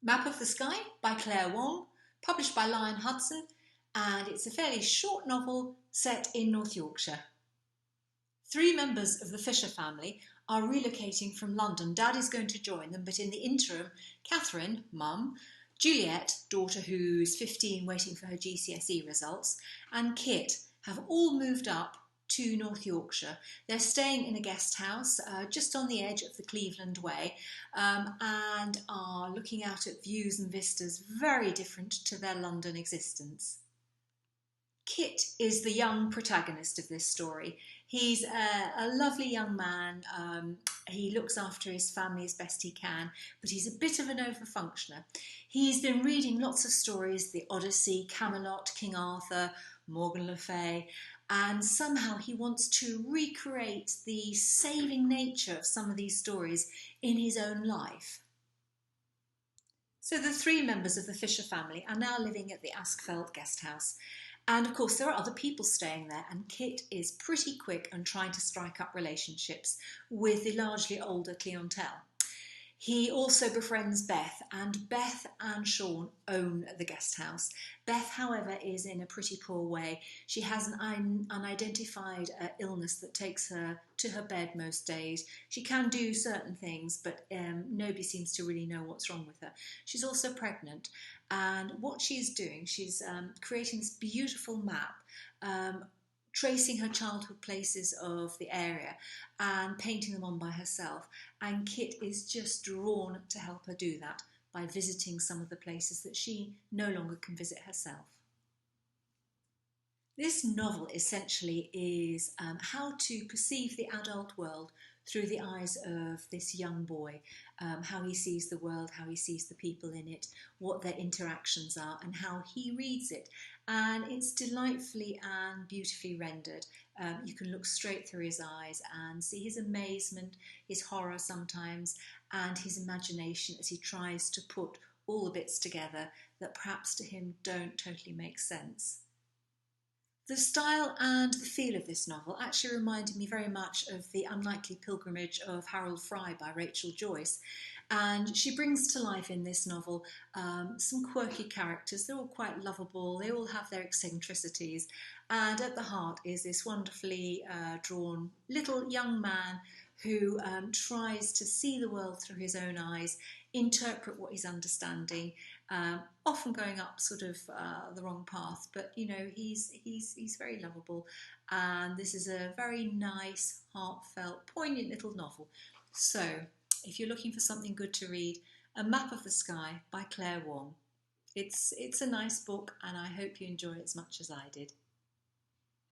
Map of the Sky by Claire Wong, published by Lion Hudson, and it's a fairly short novel set in North Yorkshire. Three members of the Fisher family are relocating from London. Dad is going to join them, but in the interim, Catherine, mum, Juliet, daughter who's 15 waiting for her GCSE results, and Kit have all moved up to North Yorkshire. They're staying in a guest house just on the edge of the Cleveland Way and are looking out at views and vistas very different to their London existence. Kit is the young protagonist of this story. He's a lovely young man. He looks after his family as best he can, but he's a bit of an overfunctioner. He's been reading lots of stories, The Odyssey, Camelot, King Arthur, Morgan Le Fay, and somehow he wants to recreate the saving nature of some of these stories in his own life. So the three members of the Fisher family are now living at the Askfeld guest house. And of course there are other people staying there, and Kit is pretty quick on trying to strike up relationships with the largely older clientele. He also befriends Beth, and Beth and Sean own the guest house. Beth, however, is in a pretty poor way. She has an unidentified illness that takes her to her bed most days. She can do certain things, but nobody seems to really know what's wrong with her. She's also pregnant, and what she's doing, she's creating this beautiful map, tracing her childhood places of the area and painting them on by herself. And Kit is just drawn to help her do that by visiting some of the places that she no longer can visit herself. This novel essentially is how to perceive the adult world through the eyes of this young boy, how he sees the world, how he sees the people in it, what their interactions are, and how he reads it. And it's delightfully and beautifully rendered. You can look straight through his eyes and see his amazement, his horror sometimes, and his imagination as he tries to put all the bits together that perhaps to him don't totally make sense. The style and the feel of this novel actually reminded me very much of The Unlikely Pilgrimage of Harold Fry by Rachel Joyce, and she brings to life in this novel some quirky characters. They're all quite lovable, they all have their eccentricities, and at the heart is this wonderfully drawn little young man who tries to see the world through his own eyes, interpret what he's understanding, often going up sort of the wrong path, but you know, he's very lovable, and this is a very nice, heartfelt, poignant little novel. So if you're looking for something good to read, A Map of the Sky by Claire Wong. It's a nice book, and I hope you enjoy it as much as I did.